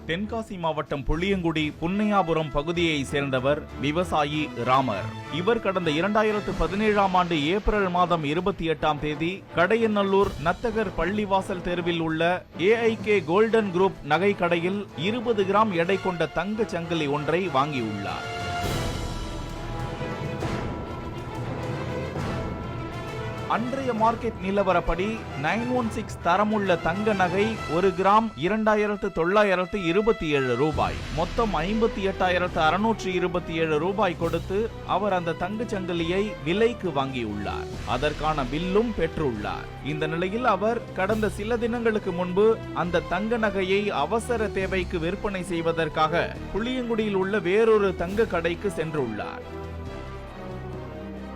தென்காசி மாவட்டம் புளியங்குடி புன்னையாபுரம் பகுதியை சேர்ந்தவர் விவசாயி ராமர். இவர் கடந்த 2017ஆம் ஆண்டு ஏப்ரல் மாதம் 28ஆம் தேதி கடையநல்லூர் நத்தகர் பள்ளிவாசல் தெருவில் உள்ள AIK கோல்டன் குரூப் நகை கடையில் 20 கிராம் எடை கொண்ட தங்க சங்கிலி ஒன்றை வாங்கியுள்ளார். அன்றைய மார்க்கெட் நிலவரப்படி 916 தரமுள்ள தங்க நகை 1 கிராம் 2927 ரூபாய், மொத்தம் 58,627 ரூபாய் கொடுத்து அவர் அந்த தங்க சங்கிலியை விலைக்கு வாங்கியுள்ளார். அதற்கான பில்லும் பெற்றுள்ளார். இந்த நிலையில் அவர் கடந்த சில தினங்களுக்கு முன்பு அந்த தங்க நகையை அவசர தேவைக்கு விற்பனை செய்வதற்காக புளியங்குடியில் உள்ள வேறொரு தங்க கடைக்கு சென்றுள்ளார்.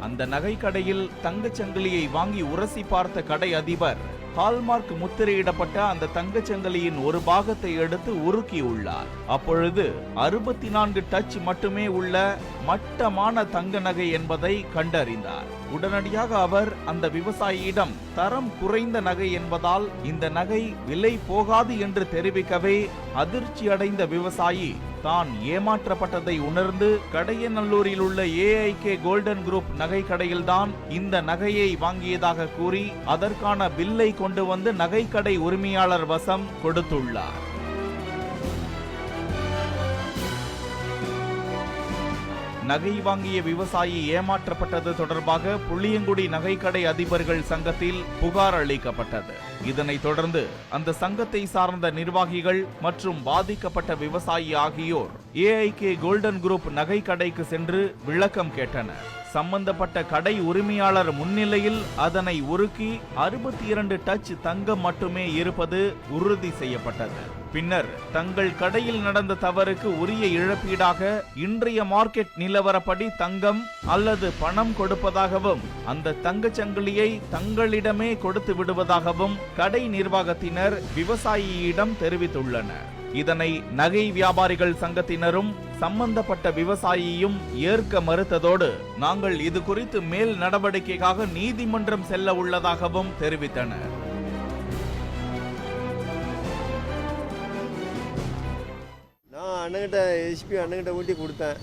அந்த நகை கடையில் தங்கச்சங்கிலியை வாங்கி உரசி பார்த்த கடை அதிபர் ஹால்மார்க் முத்திரையிடப்பட்ட அந்த தங்கச்சங்கிலியின் ஒரு பாகத்தை எடுத்து உருக்கியுள்ளார். அப்பொழுது 64 டச் மட்டுமே உள்ள மட்டமான தங்க நகை என்பதை கண்டறிந்தார். உடனடியாக அவர் அந்த விவசாயியிடம் தரம் குறைந்த நகை என்பதால் இந்த நகை விலை போகாது என்று தெரிவிக்கவே அதிர்ச்சி அடைந்த விவசாயி தான் ஏமாற்றப்பட்டதை உணர்ந்து கடையநல்லூரில் உள்ள AIK கோல்டன் குரூப் நகை கடையில்தான் இந்த நகையை வாங்கியதாக கூறி அதற்கான பில்லை கொண்டு வந்து நகை கடை உரிமையாளர் வசம் கொடுத்துள்ளார். நகை வாங்கிய விவசாயி ஏமாற்றப்பட்டது தொடர்பாக புளியங்குடி நகைக்கடை அதிபர்கள் சங்கத்தில் புகார் அளிக்கப்பட்டது. இதனைத் தொடர்ந்து அந்த சங்கத்தை சார்ந்த நிர்வாகிகள் மற்றும் பாதிக்கப்பட்ட விவசாயி ஆகியோர் AIK கோல்டன் குரூப் நகை கடைக்கு சென்று விளக்கம் கேட்டனர். சம்பந்தப்பட்ட கடை உரிமையாளர் முன்னிலையில் அதனை உருக்கி 62 டச் தங்கம் மட்டுமே இருப்பது உறுதி செய்யப்பட்டது. பின்னர் தங்கள் கடையில் நடந்த தவறுக்கு உரிய இழப்பீடாக இன்றைய மார்க்கெட் நிலவரப்படி தங்கம் அல்லது பணம் கொடுப்பதாகவும் அந்த தங்கச்சங்கிலியை தங்களிடமே கொடுத்து விடுவதாகவும் கடை நிர்வாகத்தினர் விவசாயியிடம் தெரிவித்துள்ளனர். இதனை நகை வியாபாரிகள் சங்கத்தினரும் சம்பந்தப்பட்ட விவசாயியும் ஏற்க மறுத்ததோடு நாங்கள் இது குறித்து மேல் நடவடிக்கைக்காக நீதிமன்றம் செல்ல உள்ளதாகவும் தெரிவித்தனர். நான் அண்ணங்கிட்ட SP அண்ணங்கிட்ட ஊட்டி கொடுத்தேன்.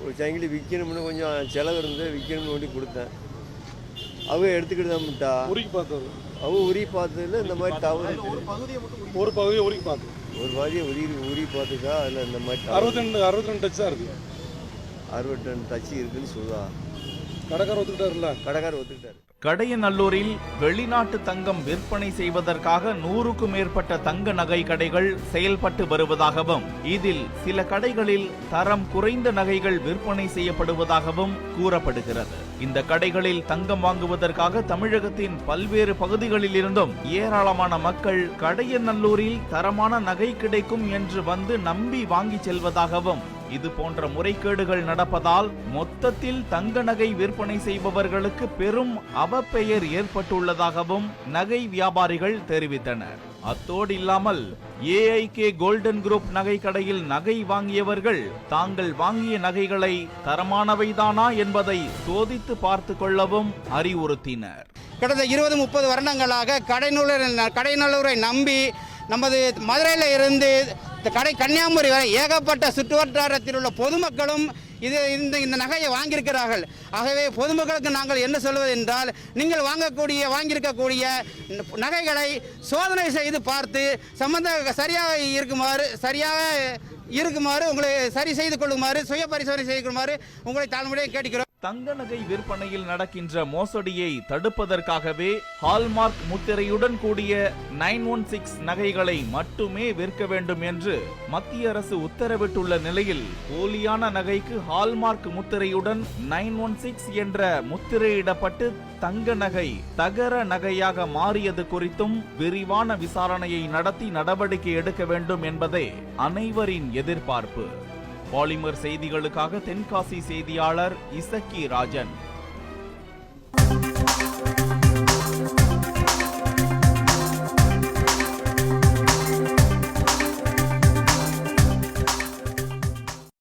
ஒரு சங்கிலி விற்கணும்னு கொஞ்சம் செலவு இருந்து விற்கணும்னு ஊட்டி கொடுத்தேன். அவங்க எடுத்துக்கிட்டு தான் முட்டா உருக்கி பார்த்தது. அவங்க உருகி பார்த்ததுல இந்த மாதிரி தவறு ஒரு பகுதியை உருக்கி பார்த்தது. ஒரு மாதிரியே உருகி பார்த்துக்கா அதில் இந்த மாதிரி 62 டச் தான் இருக்குது. 62 டச்சு இருக்குன்னு சொல்லுவா. கடைக்காரர் ஒத்துக்கிட்டாருல்ல? கடைக்காரர் ஒத்துக்கிட்டாரு. கடையநல்லூரில் வெளிநாட்டு தங்கம் விற்பனை செய்வதற்காக 100க்கும் மேற்பட்ட தங்க நகை கடைகள் செயல்பட்டு வருவதாகவும் இதில் சில கடைகளில் தரம் குறைந்த நகைகள் விற்பனை செய்யப்படுவதாகவும் கூறப்படுகிறது. இந்த கடைகளில் தங்கம் வாங்குவதற்காக தமிழகத்தின் பல்வேறு பகுதிகளில் இருந்தும் ஏராளமான மக்கள் கடையநல்லூரில் தரமான நகை கிடைக்கும் என்று வந்து நம்பி வாங்கி செல்வதாகவும் இது போன்ற முறைகேடுகள் நடப்பதால் மொத்தத்தில் தங்க நகை விற்பனை செய்பவர்களுக்கு பெரும் அவப்பெயர் ஏற்பட்டுள்ளதாகவும் நகை வியாபாரிகள் தெரிவித்தனர். அத்தோடு இல்லாமல் AIK கோல்டன் குரூப் நகை கடையில் நகை வாங்கியவர்கள் தாங்கள் வாங்கிய நகைகளை தரமானவைதானா என்பதை சோதித்து பார்த்து கொள்ளவும் அறிவுறுத்தினர். கடந்த 20-30 வருடங்களாக கடைநல்லூரை நம்பி நமது மதுரையில் இருந்து கன்னியாகுமரி வரை ஏகப்பட்ட சுற்றுவட்டாரத்தில் உள்ள பொதுமக்களும் இந்த நகையை வாங்கியிருக்கிறார்கள். ஆகவே பொதுமக்களுக்கு நாங்கள் என்ன சொல்வது என்றால், நீங்கள் வாங்கியிருக்கக்கூடிய நகைகளை சோதனை செய்து பார்த்து சரியாக இருக்குமாறு உங்களை சரி செய்து கொள்ளுமாறு சுய பரிசோதனை செய்யுமாறு உங்களை தாழ்மையை கேட்கிறோம். தங்க நகை விற்பனையில் நடக்கின்ற மோசடியை தடுப்பதற்காகவே ஹால்மார்க் முத்திரையுடன் கூடிய 916 நகைகளை மட்டுமே விற்க வேண்டும் என்று மத்திய அரசு உத்தரவிட்டுள்ள நிலையில் போலியான நகைக்கு ஹால்மார்க் முத்திரையுடன் 916 என்ற முத்திரையிடப்பட்டு தங்க நகை தகர நகையாக மாறியது குறித்தும் விரிவான விசாரணையை நடத்தி நடவடிக்கை எடுக்க வேண்டும் என்பதே அனைவரின் எதிர்பார்ப்பு. பாலிமர் செய்திகளுக்காக தென்காசி செய்தியாளர் இசக்கி ராஜன்.